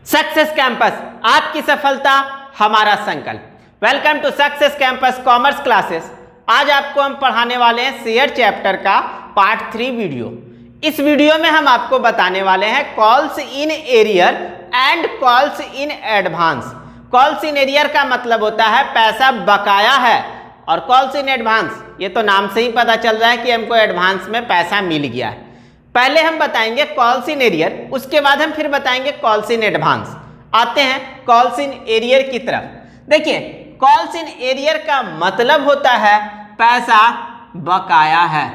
Success campus, आपकी सफलता हमारा संकल्प। Welcome to success campus commerce classes. आज आपको हम पढ़ाने वाले हैं शेयर चैप्टर का पार्ट 3 वीडियो। इस वीडियो में हम आपको बताने वाले हैं calls in arrear and calls in advance. Calls in arrear का मतलब होता है पैसा बकाया है, और कॉल्स इन एडवांस ये तो नाम से ही पता चल रहा है कि हमको एडवांस में पैसा मिल गया है। पहले हम बताएंगे कॉल्स इन एरियर, उसके बाद हम फिर बताएंगे कॉल्स इन एडवांस। आते हैं कॉल्स इन एरियर की तरफ। देखिए, कॉल्स इन एरियर का मतलब होता है पैसा बकाया है।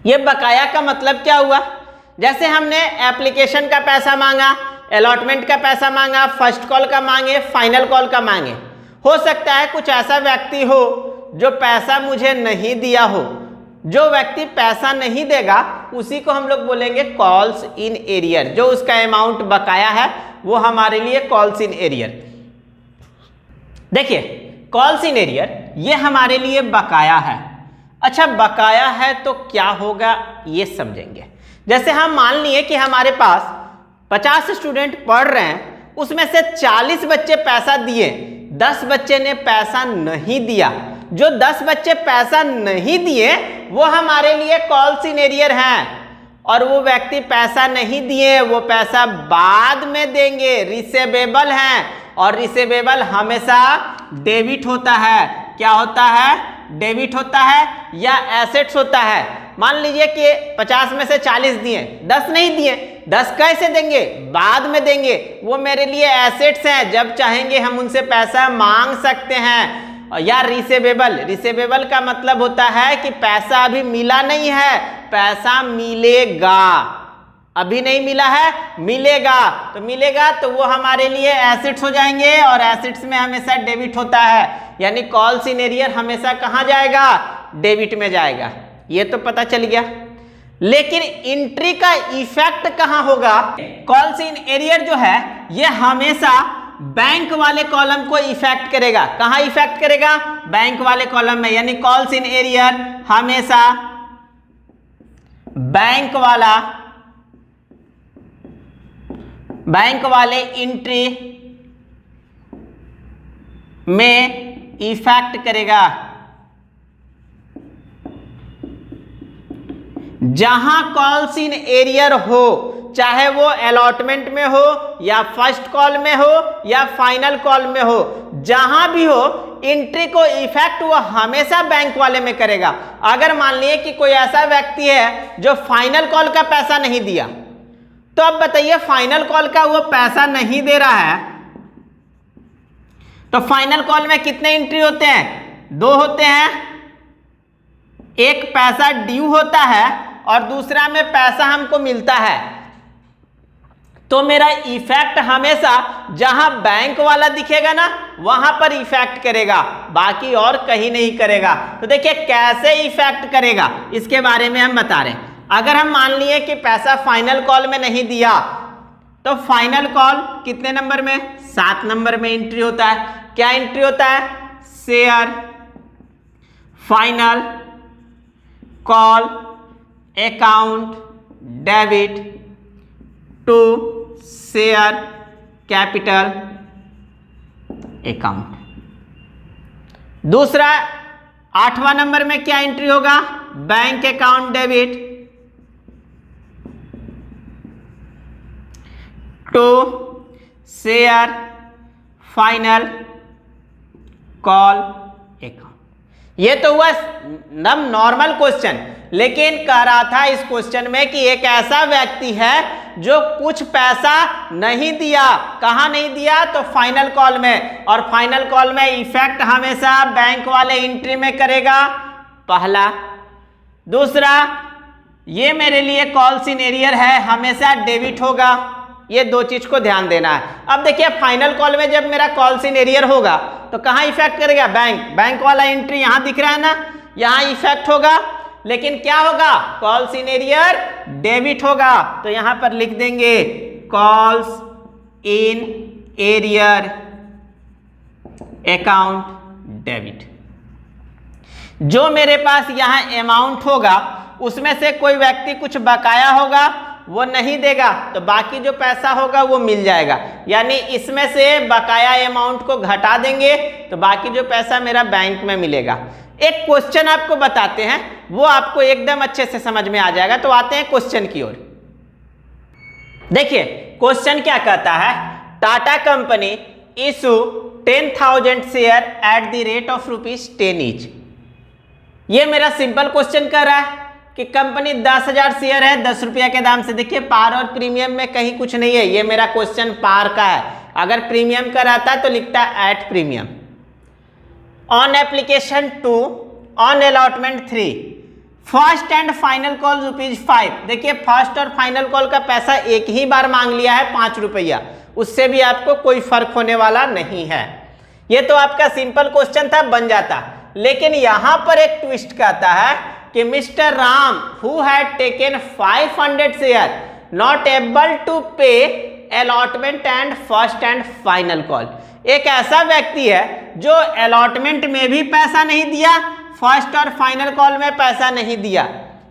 ये बकाया का मतलब क्या हुआ? जैसे हमने एप्लीकेशन का पैसा मांगा, अलॉटमेंट का पैसा मांगा, फर्स्ट कॉल का मांगे, फाइनल कॉल का मांगे। हो सकता है कुछ ऐसा व्यक्ति हो जो पैसा मुझे नहीं दिया हो। जो व्यक्ति पैसा नहीं देगा उसी को हम लोग बोलेंगे कॉल्स इन एरियर। जो उसका अमाउंट बकाया है वो हमारे लिए कॉल्स इन एरियर। देखिए, कॉल्स इन एरियर ये हमारे लिए बकाया है। अच्छा, बकाया है तो क्या होगा ये समझेंगे। जैसे हम मान लिए कि हमारे पास 50 स्टूडेंट पढ़ रहे हैं, उसमें से 40 बच्चे पैसा दिए, 10 बच्चे ने पैसा नहीं दिया। जो 10 बच्चे पैसा नहीं दिए वो हमारे लिए कॉल्स इन एरियर हैं, और वो व्यक्ति पैसा नहीं दिए, वो पैसा बाद में देंगे, रिसीवेबल हैं। और रिसीवेबल हमेशा डेबिट होता है। क्या होता है? डेबिट होता है या एसेट्स होता है। मान लीजिए कि 50 में से 40 दिए, 10 नहीं दिए, 10 कैसे देंगे? बाद में देंगे। वो मेरे लिए एसेट्स हैं, जब चाहेंगे हम उनसे पैसा मांग सकते हैं। या रिसीवेबल का मतलब होता है कि पैसा अभी मिला नहीं है, पैसा मिलेगा। अभी नहीं मिला है, मिलेगा। तो मिलेगा तो वो हमारे लिए एसेट्स हो जाएंगे, और एसेट्स में हमेशा डेबिट होता है। यानी कॉल्स इन एरियर हमेशा कहाँ जाएगा? डेबिट में जाएगा। ये तो पता चल गया। लेकिन एंट्री का इफेक्ट कहाँ होगा? कॉल्स इन एरियर जो है ये हमेशा बैंक वाले कॉलम को इफेक्ट करेगा। कहाँ इफेक्ट करेगा? बैंक वाले कॉलम में। यानी कॉल्स इन एरियर हमेशा बैंक वाले एंट्री में इफेक्ट करेगा। जहां कॉल्स इन एरियर हो, चाहे वो अलॉटमेंट में हो या फर्स्ट कॉल में हो या फाइनल कॉल में हो, जहां भी हो, एंट्री को इफेक्ट वो हमेशा बैंक वाले में करेगा। अगर मान लिए कि कोई ऐसा व्यक्ति है जो फाइनल कॉल का पैसा नहीं दिया, तो अब बताइए फाइनल कॉल का वो पैसा नहीं दे रहा है, तो फाइनल कॉल में कितने एंट्री होते हैं? 2 होते हैं। एक पैसा ड्यू होता है और दूसरा में पैसा हमको मिलता है। तो मेरा इफेक्ट हमेशा जहां बैंक वाला दिखेगा ना, वहां पर इफेक्ट करेगा, बाकी और कहीं नहीं करेगा। तो देखिए कैसे इफेक्ट करेगा इसके बारे में हम बता रहे हैं। अगर हम मान लिए कि पैसा फाइनल कॉल में नहीं दिया, तो फाइनल कॉल कितने नंबर में? 7 नंबर में एंट्री होता है। क्या एंट्री होता है? Share final call account debit to share capital account. दूसरा 8वां नंबर में क्या एंट्री होगा? Bank account debit to share final call account. ये तो हुआ नॉर्मल क्वेश्चन, लेकिन कह रहा था इस क्वेश्चन में कि एक ऐसा व्यक्ति है जो कुछ पैसा नहीं दिया। कहाँ नहीं दिया? तो फाइनल कॉल में। और फाइनल कॉल में इफेक्ट हमेशा बैंक वाले एंट्री में करेगा, पहला। दूसरा, ये मेरे लिए कॉल्स इन एरियर है, हमेशा डेबिट होगा। ये 2 चीज को ध्यान देना है। अब देखिए फाइनल कॉल में जब मेरा कॉल्स इन एरियर होगा तो कहाँ इफेक्ट करेगा? बैंक वाला एंट्री यहां दिख रहा है ना, यहां इफेक्ट होगा। लेकिन क्या होगा? कॉल्स इन एरियर डेबिट होगा। तो यहां पर लिख देंगे calls in arrear account debit. जो मेरे पास यहां अमाउंट होगा उसमें से कोई व्यक्ति कुछ बकाया होगा वो नहीं देगा तो बाकी जो पैसा होगा वो मिल जाएगा, यानी इसमें से बकाया अमाउंट को घटा देंगे तो बाकी जो पैसा मेरा बैंक में मिलेगा। एक क्वेश्चन आपको बताते हैं, वो आपको एकदम अच्छे से समझ में आ जाएगा। तो आते हैं क्वेश्चन की ओर। देखिए क्वेश्चन क्या कहता है, Tata company issue 10,000 share at the rate of ₹10 each. ये मेरा सिंपल क्वेश्चन कर रहा है कि कंपनी 10,000 शेयर है 10 रुपया के दाम से। देखिए पार और प्रीमियम में कहीं कुछ नहीं है, ये मेरा क्वेश्चन पार का है। अगर प्रीमियम का रहता तो लिखता at premium. On application 2 on allotment 3 first and final call ₹5। देखिए फर्स्ट और फाइनल कॉल का पैसा एक ही बार मांग लिया है 5 रुपया, उससे भी आपको कोई फर्क होने वाला नहीं है। ये तो आपका सिंपल क्वेश्चन था, बन जाता। लेकिन यहां पर एक ट्विस्ट कहता है कि mister Ram who had taken 500 share not able to pay allotment and first and final call. एक ऐसा व्यक्ति है जो अलॉटमेंट में भी पैसा नहीं दिया, फर्स्ट और फाइनल कॉल में पैसा नहीं दिया।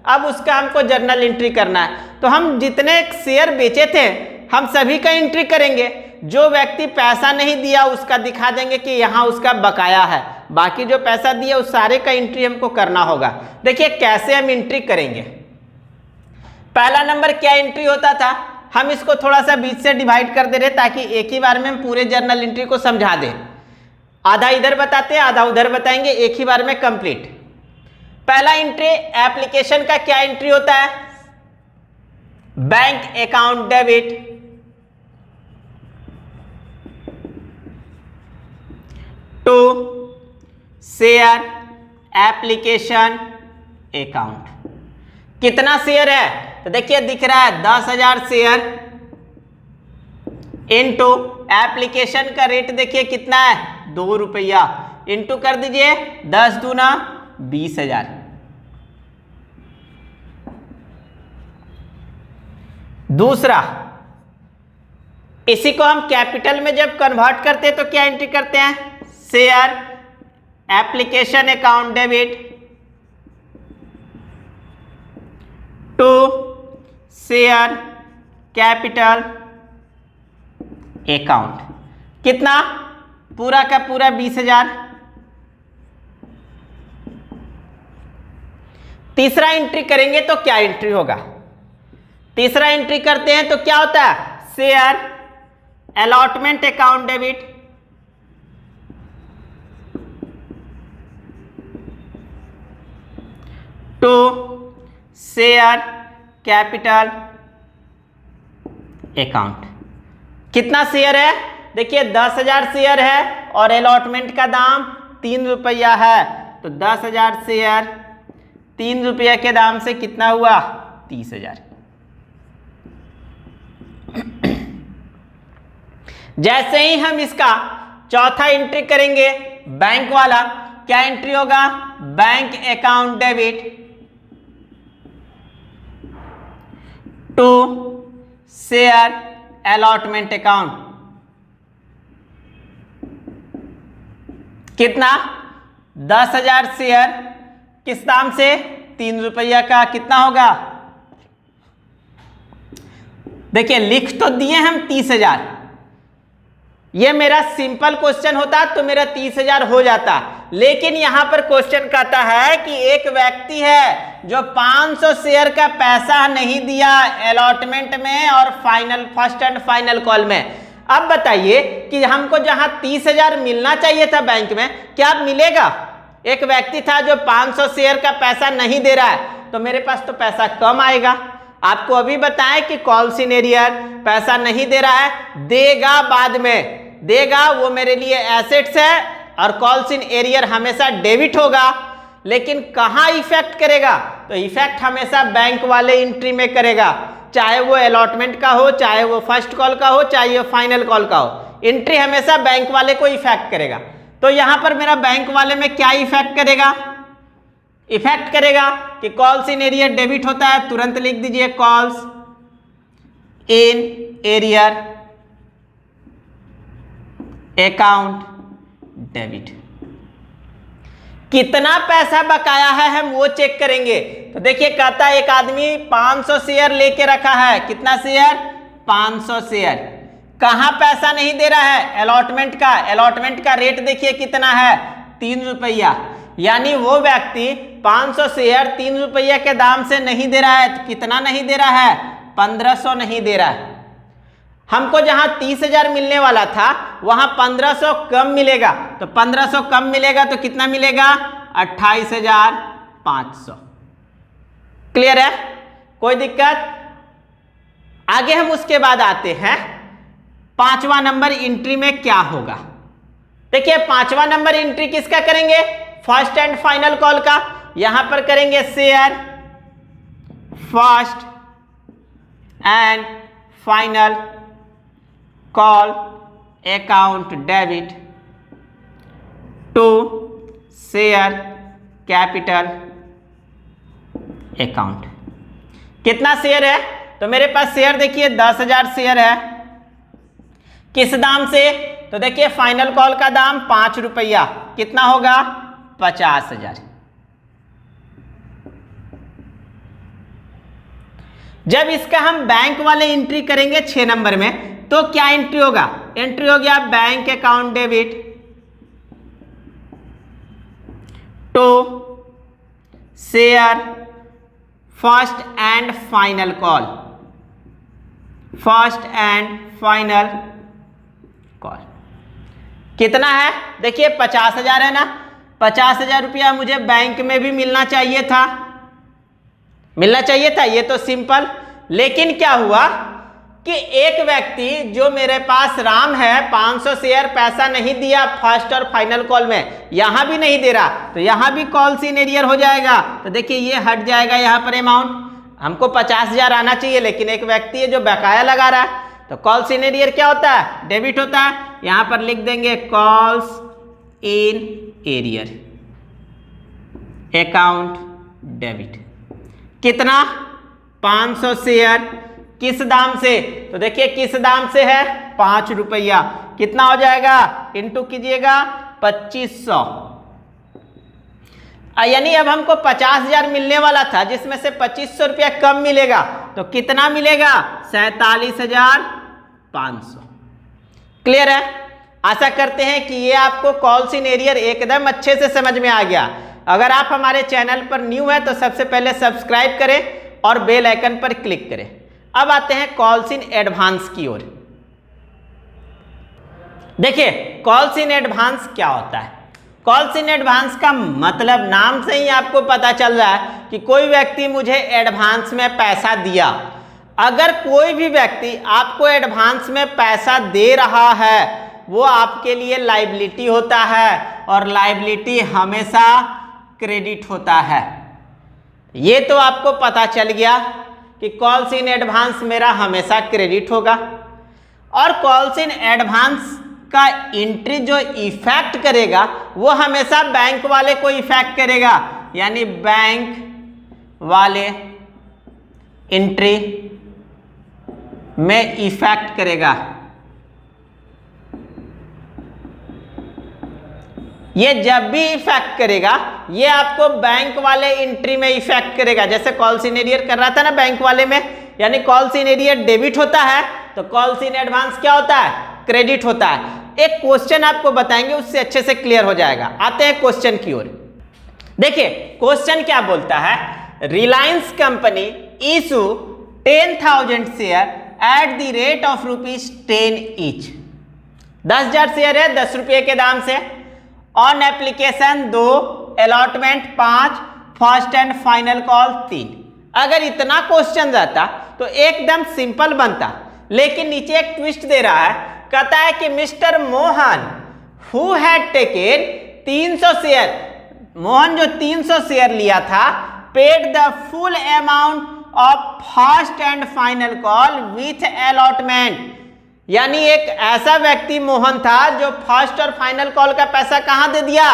अब उसका हमको जर्नल एंट्री करना है, तो हम जितने शेयर बेचे थे हम सभी का एंट्री करेंगे। जो व्यक्ति पैसा नहीं दिया उसका दिखा देंगे कि यहाँ उसका बकाया है, बाकी जो पैसा दिया उस सारे का एंट्री हमको करना होगा। देखिए कैसे हम एंट्री करेंगे। पहला नंबर क्या एंट्री होता था, हम इसको थोड़ा सा बीच से डिवाइड कर दे रहे ताकि एक ही बार में हम पूरे जर्नल एंट्री को समझा दें। आधा इधर बताते हैं आधा उधर बताएंगे, एक ही बार में कंप्लीट। पहला एंट्री एप्लीकेशन का क्या एंट्री होता है, bank account debit to share application account. कितना शेयर है तो देखिए दिख रहा है 10,000 शेयर इनटू एप्लीकेशन का रेट देखिए कितना है 2 रुपया, इनटू कर दीजिए 10 दूना 20,000। दूसरा, इसी को हम कैपिटल में जब कन्वर्ट करते हैं तो क्या एंट्री करते हैं, share application account debit to share capital account. कितना, पूरा का पूरा 20,000। तीसरा एंट्री करेंगे तो क्या एंट्री होगा, तीसरा एंट्री करते हैं तो क्या होता है, share allotment account debit to share capital account. कितना शेयर है, देखिए 10,000 शेयर है और अलॉटमेंट का दाम 3 रुपया है, तो 10,000 शेयर 3 रुपया के दाम से कितना हुआ 30,000। जैसे ही हम इसका चौथा एंट्री करेंगे बैंक वाला, क्या एंट्री होगा, bank account debit to share allotment account. कितना, 10,000 शेयर किस दाम से 3 रुपया का, कितना होगा, देखिए लिख तो दिए हम 30,000। ये मेरा सिंपल क्वेश्चन होता तो मेरा 30,000 हो जाता, लेकिन यहां पर क्वेश्चन कहता है कि एक व्यक्ति है जो 500 शेयर का पैसा नहीं दिया अलॉटमेंट में और final first and final call में। अब बताइए कि हमको जहां 30,000 मिलना चाहिए था बैंक में, क्या मिलेगा। एक व्यक्ति था जो 500 शेयर का पैसा नहीं दे रहा है, तो मेरे पास तो पैसा कम आएगा। आपको अभी बताएं कि कॉल सीनियर पैसा नहीं दे रहा है, देगा बाद में देगा, वो मेरे लिए एसेट्स है और कॉल सीनियर हमेशा डेबिट होगा। लेकिन कहाँ इफेक्ट करेगा, तो इफेक्ट हमेशा बैंक वाले एंट्री में करेगा, चाहे वो अलॉटमेंट का हो, चाहे वो फर्स्ट कॉल का हो, चाहे वो फाइनल कॉल का हो, एंट्री हमेशा बैंक वाले को इफेक्ट करेगा। तो यहां पर मेरा बैंक वाले में क्या इफेक्ट करेगा, इफेक्ट करेगा कि कॉल्स इन एरियर डेबिट होता है, तुरंत लिख दीजिए calls in arrear account debit. कितना पैसा बकाया है हम वो चेक करेंगे। तो देखिए कहता है एक आदमी 500 शेयर लेके रखा है। कितना शेयर? 500 शेयर। कहाँ पैसा नहीं दे रहा है? अलॉटमेंट का। अलॉटमेंट का रेट देखिए कितना है? 3 रुपया। यानी वो व्यक्ति 500 शेयर 3 रुपया के दाम से नहीं दे रहा है। तो कितना नहीं दे रहा है? 1500 नहीं दे रहा है। हमको जहां 30,000 मिलने वाला था वहां 1500 कम मिलेगा। तो 1500 कम मिलेगा तो कितना मिलेगा? 28,500। क्लियर है? कोई दिक्कत? आगे हम उसके बाद आते हैं 5वां नंबर एंट्री में क्या होगा। देखिए 5वां नंबर एंट्री किसका करेंगे? फर्स्ट एंड फाइनल कॉल का। यहां पर करेंगे share first and final call account debit to share capital account. कितना शेयर है? तो मेरे पास शेयर देखिए 10,000 शेयर है। किस दाम से? तो देखिए फाइनल कॉल का दाम 5 रुपया। कितना होगा? 50,000। जब इसका हम बैंक वाले एंट्री करेंगे 6 नंबर में तो क्या एंट्री होगा? एंट्री हो गया bank account debit to share first and final call. First and final call कितना है? देखिए 50,000 है ना। 50,000 रुपया मुझे बैंक में भी मिलना चाहिए था। मिलना चाहिए था, ये तो सिंपल। लेकिन क्या हुआ कि एक व्यक्ति जो मेरे पास राम है 500 शेयर पैसा नहीं दिया फर्स्ट और फाइनल कॉल में, यहां भी नहीं दे रहा। तो यहां भी कॉल इन एरियर हो जाएगा। तो देखिए ये हट जाएगा यहां पर अमाउंट। हमको 50,000 आना चाहिए लेकिन एक व्यक्ति है जो बकाया लगा रहा है। तो कॉल्स इन एरियर क्या होता है? डेबिट होता है। यहां पर लिख देंगे calls in arrear account debit. कितना? 500 शेयर। किस दाम से? तो देखिए किस दाम से है? 5 रुपया। कितना हो जाएगा? इंटू कीजिएगा 2500। यानी अब हमको 50,000 मिलने वाला था जिसमें से 2500 रुपया कम मिलेगा। तो कितना मिलेगा? 47,500। क्लियर है? आशा करते हैं कि ये आपको कॉल्स इन एरियर एकदम अच्छे से समझ में आ गया। अगर आप हमारे चैनल पर न्यू है तो सबसे पहले सब्सक्राइब करें और बेल आइकन पर क्लिक करें। अब आते हैं कॉल्स इन एडवांस की ओर। देखिए कॉल्स इन एडवांस क्या होता है? कॉल्स इन एडवांस का मतलब नाम से ही आपको पता चल रहा है कि कोई व्यक्ति मुझे एडवांस में पैसा दिया। अगर कोई भी व्यक्ति आपको एडवांस में पैसा दे रहा है वो आपके लिए लायबिलिटी होता है और लायबिलिटी हमेशा क्रेडिट होता है। ये तो आपको पता चल गया कि कॉल्स इन एडवांस मेरा हमेशा क्रेडिट होगा। और कॉल्स इन एडवांस का एंट्री जो इफेक्ट करेगा वो हमेशा बैंक वाले को इफेक्ट करेगा। यानी बैंक वाले एंट्री में इफेक्ट करेगा। ये जब भी इफेक्ट करेगा ये आपको बैंक वाले एंट्री में इफेक्ट करेगा। जैसे कॉल्स इन एरियर कर रहा था ना बैंक वाले में, यानी कॉल्स इन एरियर डेबिट होता है तो कॉल्स इन एडवांस क्या होता है? क्रेडिट होता है। एक क्वेश्चन आपको बताएंगे उससे अच्छे से क्लियर हो जाएगा। आते हैं क्वेश्चन की ओर। देखिए क्वेश्चन क्या बोलता है? Reliance company issue 10,000 share at the rate of ₹10 each. 10,000 share है 10 रुपये के दाम से। On application 2, allotment 5, first and final call 3। अगर इतना क्वेश्चन रहता तो एकदम सिंपल बनता, लेकिन नीचे एक ट्विस्ट दे रहा है। कहता है कि mister Mohan who had taken 300 share, Mohan जो 300 शेयर लिया था, paid the full amount of first and final call with allotment. यानी एक ऐसा व्यक्ति मोहन था जो फर्स्ट और फाइनल कॉल का पैसा कहां दे दिया?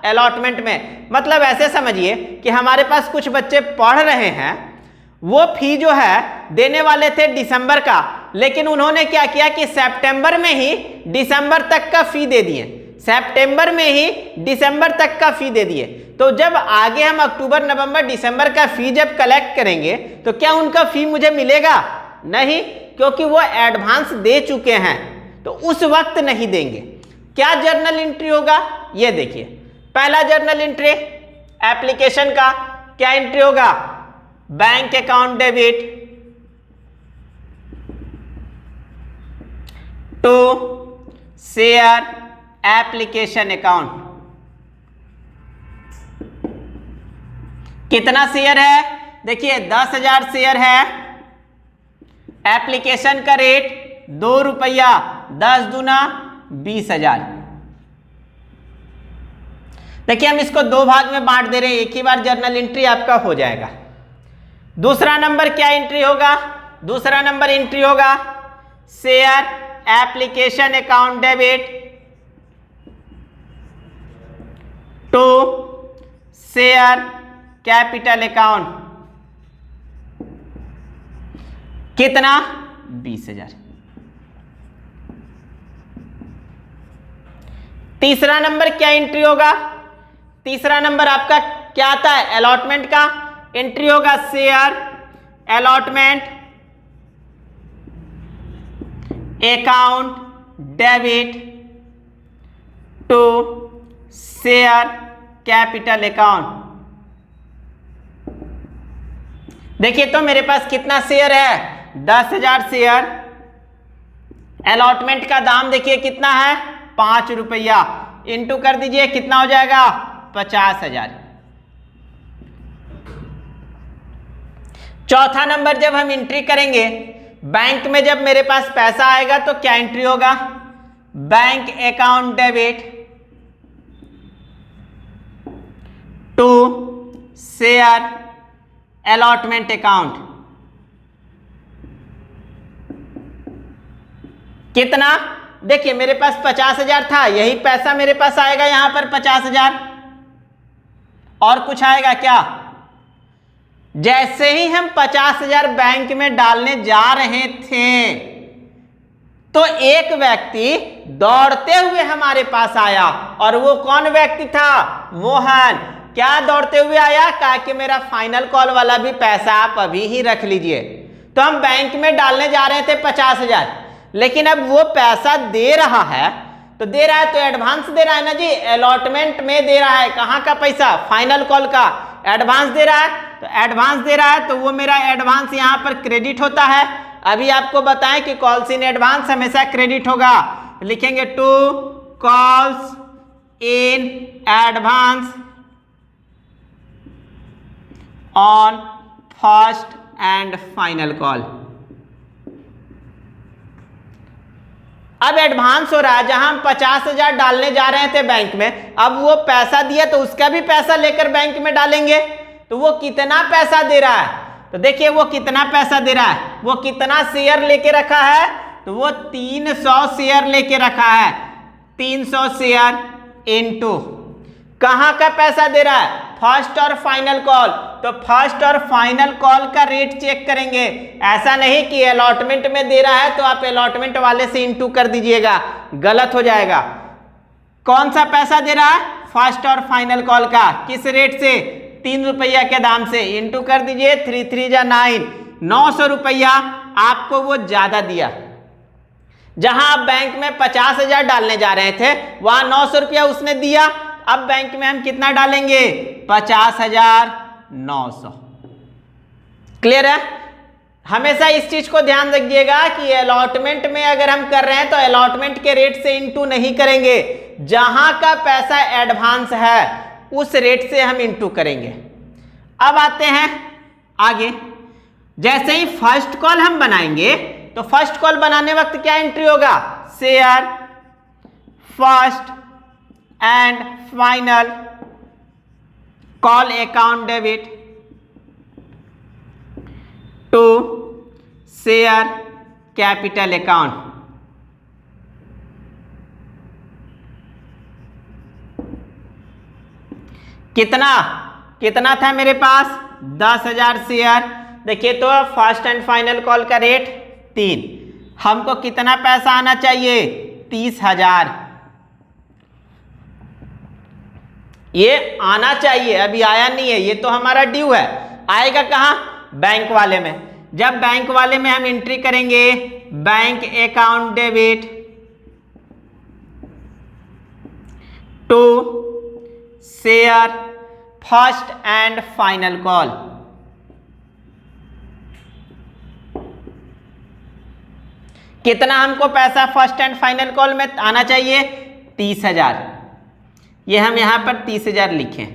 अलॉटमेंट में। मतलब ऐसे समझिए कि हमारे पास कुछ बच्चे पढ़ रहे हैं, वो फी जो है देने वाले थे दिसंबर का, लेकिन उन्होंने क्या किया कि सितंबर में ही दिसंबर तक का फी दे दिए। सितंबर में ही दिसंबर तक का फी दे दिए। तो जब आगे हम अक्टूबर नवंबर दिसंबर का फी जब कलेक्ट करेंगे तो क्या उनका फी मुझे मिलेगा? नहीं, क्योंकि वो एडवांस दे चुके हैं, तो उस वक्त नहीं देंगे। क्या जर्नल एंट्री होगा? ये देखिए, पहला जर्नल एंट्री एप्लीकेशन का क्या एंट्री होगा? Bank account debit to share application account. कितना शेयर है? देखिए 10,000 शेयर है। एप्लीकेशन का रेट 2 रुपया, 10 दूना 20,000। देखिए हम इसको दो भाग में बांट दे रहे हैं, एक ही बार जर्नल एंट्री आपका हो जाएगा। दूसरा नंबर क्या एंट्री होगा? दूसरा नंबर एंट्री होगा share application account debit to share capital account. कितना? 20,000। तीसरा नंबर क्या एंट्री होगा? तीसरा नंबर आपका क्या आता है? अलॉटमेंट का एंट्री होगा share allotment account debit to share capital account. देखिए तो मेरे पास कितना शेयर है? 10,000 शेयर। अलॉटमेंट का दाम देखिए कितना है? 5 रुपया। इंटू कर दीजिए, कितना हो जाएगा? 50,000। चौथा नंबर जब हम एंट्री करेंगे बैंक में, जब मेरे पास पैसा आएगा तो क्या एंट्री होगा? Bank account debit to share allotment account. कितना? देखिए मेरे पास 50,000 था, यही पैसा मेरे पास आएगा यहां पर 50,000। और कुछ आएगा क्या? जैसे ही हम 50,000 बैंक में डालने जा रहे थे तो एक व्यक्ति दौड़ते हुए हमारे पास आया, और वो कौन व्यक्ति था? मोहन। क्या दौड़ते हुए आया? कहा कि मेरा फाइनल कॉल वाला भी पैसा आप अभी ही रख लीजिए। तो हम बैंक में डालने जा रहे थे 50,000, लेकिन अब वो पैसा दे रहा है, तो दे रहा है तो एडवांस दे रहा है ना जी, अलॉटमेंट में दे रहा है। कहाँ का पैसा? फाइनल कॉल का एडवांस दे रहा है। तो एडवांस दे रहा है तो वो मेरा एडवांस यहाँ पर क्रेडिट होता है। अभी आपको बताएं कि कॉल्स इन एडवांस हमेशा क्रेडिट होगा। लिखेंगे to calls in advance on first and final call. अब एडवांस हो रहा है, जहां हम 50,000 डालने जा रहे थे बैंक में, अब वो पैसा दिया तो उसका भी पैसा लेकर बैंक में डालेंगे। तो वो कितना पैसा दे रहा है? तो देखिए वो कितना पैसा दे रहा है, वो कितना शेयर लेके रखा है? तो वो 300 शेयर लेके रखा है। 300 शेयर इनटू कहां का पैसा दे रहा है? फर्स्ट और फाइनल कॉल। तो फर्स्ट और फाइनल कॉल का रेट चेक करेंगे। ऐसा नहीं कि अलॉटमेंट में दे रहा है तो आप अलॉटमेंट वाले से इनटू कर दीजिएगा, गलत हो जाएगा। कौन सा पैसा दे रहा है? फर्स्ट और फाइनल कॉल का। किस रेट से? 3 रुपया के दाम से। इनटू कर दीजिए, 3 3 जा 9, 900 रुपया आपको वो ज्यादा दिया। जहां आप बैंक में 50,000 डालने जा रहे थे वहां 900 रुपया उसने दिया। अब बैंक में हम कितना डालेंगे? 50,900। क्लियर है? हमेशा इस चीज को ध्यान रखिएगा कि अलॉटमेंट में अगर हम कर रहे हैं तो अलॉटमेंट के रेट से इनटू नहीं करेंगे, जहां का पैसा एडवांस है उस रेट से हम इनटू करेंगे। अब आते हैं आगे। जैसे ही फर्स्ट कॉल हम बनाएंगे तो फर्स्ट कॉल बनाने वक्त क्या एंट्री होगा? Share first and final call account debit to share capital account. कितना था मेरे पास? 10,000 शेयर। देखिए तो फर्स्ट एंड फाइनल कॉल का रेट 3। हमको कितना पैसा आना चाहिए? 30,000। ये आना चाहिए, अभी आया नहीं है, ये तो हमारा ड्यू है। आएगा कहाँ? बैंक वाले में। जब बैंक वाले में हम एंट्री करेंगे bank account debit to share first and final call, कितना हमको पैसा फर्स्ट एंड फाइनल कॉल में आना चाहिए? 30,000। ये हम यहां पर 30,000 लिखें,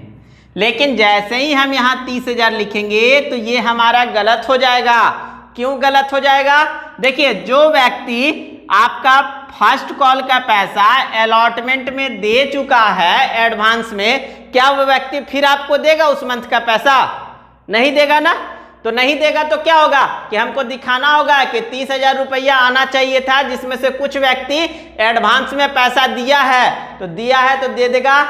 लेकिन जैसे ही हम यहां 30,000 लिखेंगे तो ये हमारा गलत हो जाएगा। क्यों गलत हो जाएगा? देखिए, जो व्यक्ति आपका फर्स्ट कॉल का पैसा अलॉटमेंट में दे चुका है एडवांस में, क्या वो व्यक्ति फिर आपको देगा उस मंथ का पैसा? नहीं देगा ना। तो नहीं देगा तो क्या होगा कि हमको दिखाना होगा कि 30,000 रुपया आना चाहिए था, जिसमें से कुछ व्यक्ति एडवांस में पैसा दिया है, तो दिया है तो दे देगा।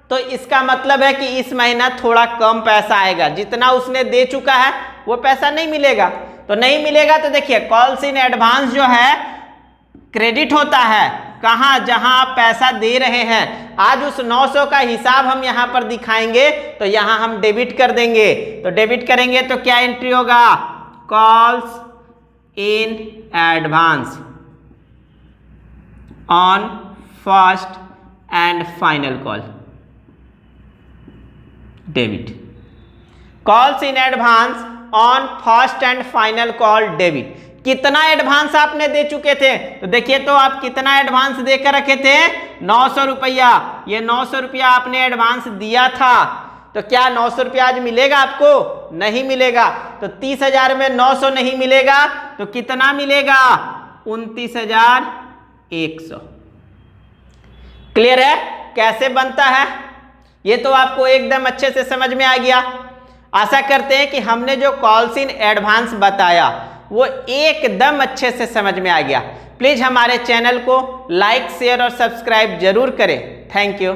तो इसका मतलब है कि इस महीना थोड़ा कम पैसा आएगा, जितना उसने दे चुका है वो पैसा नहीं मिलेगा। तो नहीं मिलेगा तो देखिए, कॉल्स इन एडवांस जो है क्रेडिट होता है कहाँ? जहां आप पैसा दे रहे हैं। आज उस 900 का हिसाब हम यहां पर दिखाएंगे, तो यहां हम डेबिट कर देंगे। तो डेबिट करेंगे तो क्या एंट्री होगा? Calls in advance on first and final call, debit. Calls in advance on first and final call, debit. कितना एडवांस आपने दे चुके थे? तो देखिए, तो आप कितना एडवांस देकर रखे थे? 900 रुपया। ये 900 रुपया आपने एडवांस दिया था, तो क्या 900 रुपया आज मिलेगा आपको? नहीं मिलेगा। तो 30,000 में 900 नहीं मिलेगा, तो कितना मिलेगा? 29,100। क्लियर है कैसे बनता है? ये तो आपको एकदम अच्छे से समझ में आ गया। आशा करते हैं कि हमने जो कॉल्स इन एडवांस बताया वो एकदम अच्छे से समझ में आ गया। प्लीज हमारे चैनल को लाइक, शेयर और सब्सक्राइब जरूर करें। Thank you.